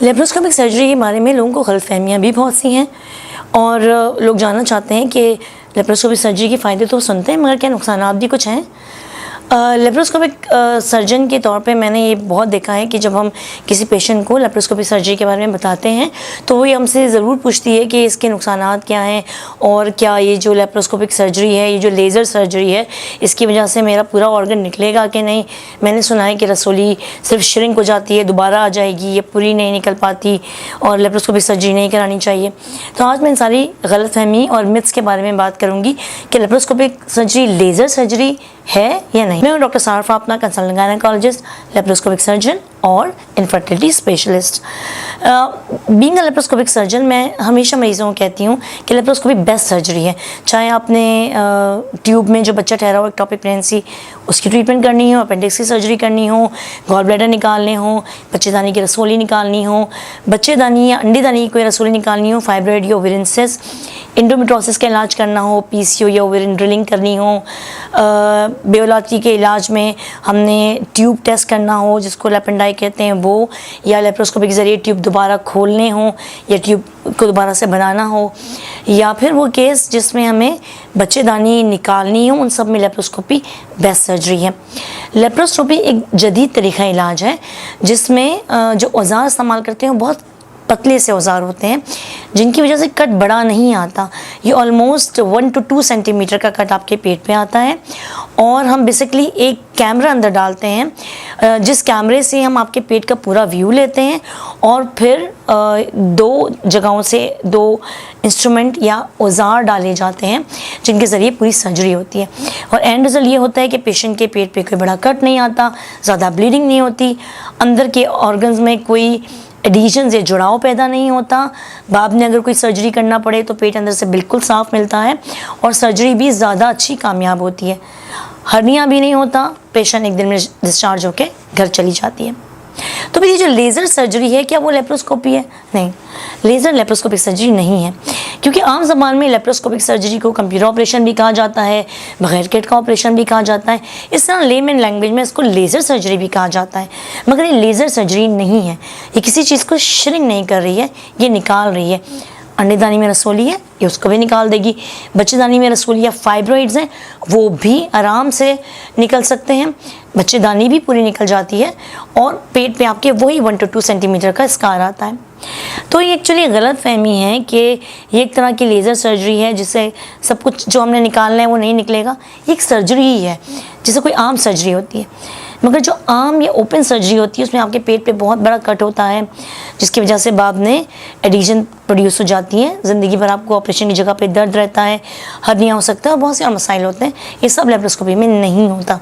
Laparoscopic surgery के बारे में लोगों को गलतफहमियाँ भी बहुत सी हैं और लोग जानना चाहते हैं कि लेप्रोस्कोपिक सर्जरी के फ़ायदे तो सुनते हैं मगर क्या नुकसान भी कुछ हैं। लेप्रोस्कोपिक सर्जन के तौर पे मैंने ये बहुत देखा है कि जब हम किसी पेशेंट को लेप्रोस्कोपिक सर्जरी के बारे में बताते हैं तो वो हमसे ज़रूर पूछती है कि इसके नुकसानात क्या हैं और क्या ये जो लेप्रोस्कोपिक सर्जरी है, ये जो लेज़र सर्जरी है, इसकी वजह से मेरा पूरा ऑर्गन निकलेगा कि नहीं। मैंने सुना है कि रसोली सिर्फ श्रिंक हो जाती है, दोबारा आ जाएगी, ये पूरी नहीं निकल पाती और लेप्रोस्कोपिक सर्जरी नहीं करानी चाहिए। तो आज मैं इन सारी गलतफहमी और मिथ्स के बारे में बात करूँगी कि लेप्रोस्कोपिक सर्जरी लेज़र सर्जरी है या नहीं। मैं हूँ डॉक्टर सारा फापना, कंसल्टेंट गायनेकोलॉजिस्ट, लेप्रोस्कोपिक सर्जन और infertility specialist. Being a laparoscopic surgeon मैं हमेशा मरीज़ों को कहती हूँ कि लेप्रोस्कोपी बेस्ट सर्जरी है। चाहे आपने ट्यूब में जो बच्चा ठहरा हो एक्टोपिक प्रेगनेंसी उसकी ट्रीटमेंट करनी हो, अपेंडिक्स की सर्जरी करनी हो, गॉल ब्लैडर निकालने हो, बच्चेदानी की रसोली निकालनी हो, बच्चेदानी या अंडेदानी की कोई रसोली निकालनी हो, फाइब्रॉइड या ओवेरियन सिस्ट, इंडोमेट्रियोसिस का इलाज करना हो, पीसीओ या ओवेरियन ड्रिलिंग करनी हो, बेओलादगी के इलाज में हमने ट्यूब टेस्ट करना हो जिसको लेपेंडाई कहते हैं वो, या लेप्रोस्कोपी के ज़रिए ट्यूब दोबारा खोलने हो या ट्यूब को दोबारा से बनाना हो, या फिर वो केस जिसमें हमें बच्चेदानी निकालनी हो, उन सब में लेप्रोस्कोपी बेस्ट सर्जरी है। लेप्रोस्कोपी एक जदीद तरीक़ा इलाज है जिसमें जो औज़ार इस्तेमाल करते हैं बहुत पतले से औज़ार होते हैं जिनकी वजह से कट बड़ा नहीं आता। ये ऑलमोस्ट 1 to 2 सेंटीमीटर का कट आपके पेट पे आता है और हम बेसिकली एक कैमरा अंदर डालते हैं जिस कैमरे से हम आपके पेट का पूरा व्यू लेते हैं और फिर 2 जगहों से 2 इंस्ट्रूमेंट या औज़ार डाले जाते हैं जिनके ज़रिए पूरी सर्जरी होती है। और एंड रिजल्ट ये होता है कि पेशेंट के पेट पे कोई बड़ा कट नहीं आता, ज़्यादा ब्लीडिंग नहीं होती, अंदर के ऑर्गन्स में कोई एडिशन या जुड़ाव पैदा नहीं होता। बाद में अगर कोई सर्जरी करना पड़े तो पेट अंदर से बिल्कुल साफ़ मिलता है और सर्जरी भी ज़्यादा अच्छी कामयाब होती है। हर्निया भी नहीं होता, पेशेंट एक दिन में डिस्चार्ज होकर घर चली जाती है। तो भाई ये जो लेज़र सर्जरी है क्या वो लेप्रोस्कोपी है? नहीं, लेज़र लेप्रोस्कोपिक सर्जरी नहीं है क्योंकि आम ज़बान में लेप्रोस्कोपिक सर्जरी को कंप्यूटर ऑपरेशन भी कहा जाता है, बगैर किट का ऑपरेशन भी कहा जाता है, इस तरह लेमन लैंग्वेज में इसको लेज़र सर्जरी भी कहा जाता है। मगर ये लेज़र सर्जरी नहीं है, ये किसी चीज़ को श्रिंक नहीं कर रही है, ये निकाल रही है। अंडेदानी में रसोली है, ये उसको भी निकाल देगी। बच्चेदानी में रसोली या फाइब्रॉइड्स हैं वो भी आराम से निकल सकते हैं, बच्चेदानी भी पूरी निकल जाती है और पेट पे आपके वही 1 to 2 सेंटीमीटर का स्कार आता है। तो ये एक्चुअली गलत फहमी है कि ये एक तरह की लेज़र सर्जरी है जिससे सब कुछ जो हमने निकालना है वो नहीं निकलेगा। ये एक सर्जरी ही है जिसे कोई आम सर्जरी होती है, मगर जो आम या ओपन सर्जरी होती है उसमें आपके पेट पे बहुत बड़ा कट होता है जिसकी वजह से बाद में एडिशन प्रोड्यूस हो जाती है। ज़िंदगी भर आपको ऑपरेशन की जगह पे दर्द रहता है, हर्निया हो सकता है और बहुत से और मसाइल होते हैं। ये सब लेप्रोस्कोपी में नहीं होता।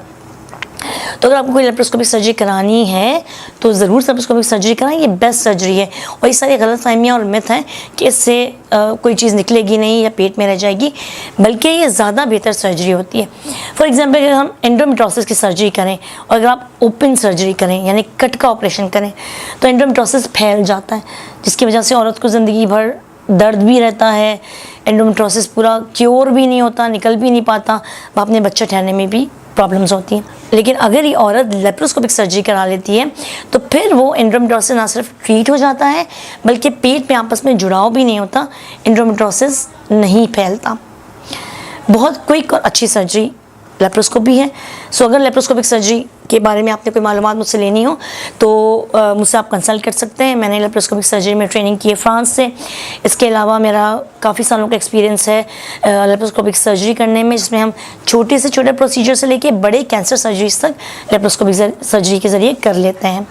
तो अगर आपको कोई लेप्रोस्कोपिक सर्जरी करानी है तो ज़रूर लेप्रोस्कोपिक सर्जरी कराएं, ये बेस्ट सर्जरी है। और ये सारी गलतफहमियाँ और मिथ हैं कि इससे कोई चीज़ निकलेगी नहीं या पेट में रह जाएगी, बल्कि ये ज़्यादा बेहतर सर्जरी होती है। फॉर एग्जांपल अगर हम एंडोमेट्रियोसिस की सर्जरी करें और अगर आप ओपन सर्जरी करें यानी कट का ऑपरेशन करें तो एंडोमेट्रियोसिस फैल जाता है जिसकी वजह से औरत को ज़िंदगी भर दर्द भी रहता है, एंडोमेट्रियोसिस पूरा क्योर भी नहीं होता, निकल भी नहीं पाता, बाद में बच्चा ठहरने में भी प्रॉब्लम्स होती हैं। लेकिन अगर ये औरत लेप्रोस्कोपिक सर्जरी करा लेती है तो फिर वो एंडोमेट्रियोसिस ना सिर्फ ट्रीट हो जाता है बल्कि पेट में आपस में जुड़ाव भी नहीं होता, एंडोमेट्रियोसिस नहीं फैलता। बहुत क्विक और अच्छी सर्जरी लेप्रोस्कोपी है। सो अगर लेप्रोस्कोपिक सर्जरी के बारे में आपने कोई मालूमात मुझसे लेनी हो तो मुझसे आप कंसल्ट कर सकते हैं। मैंने लेप्रोस्कोपिक सर्जरी में ट्रेनिंग की है फ्रांस से। इसके अलावा मेरा काफ़ी सालों का एक्सपीरियंस है लेप्रोस्कोपिक सर्जरी करने में, जिसमें हम छोटे से छोटे प्रोसीजर से लेके बड़े कैंसर सर्जरीज तक लेप्रोस्कोपिक सर्जरी के ज़रिए कर लेते हैं।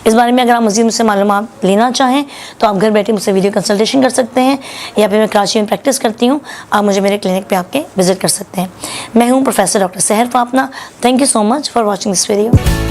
इस बारे में अगर आप मज़ीद मुझसे मालूमात लेना चाहें तो आप घर बैठे मुझसे वीडियो कंसल्टेशन कर सकते हैं या फिर मैं कराची में प्रैक्टिस करती हूँ, आप मुझे मेरे क्लिनिक पे आके विज़िट कर सकते हैं। मैं हूँ प्रोफेसर डॉक्टर सहर फापना। Thank you so much for watching this video.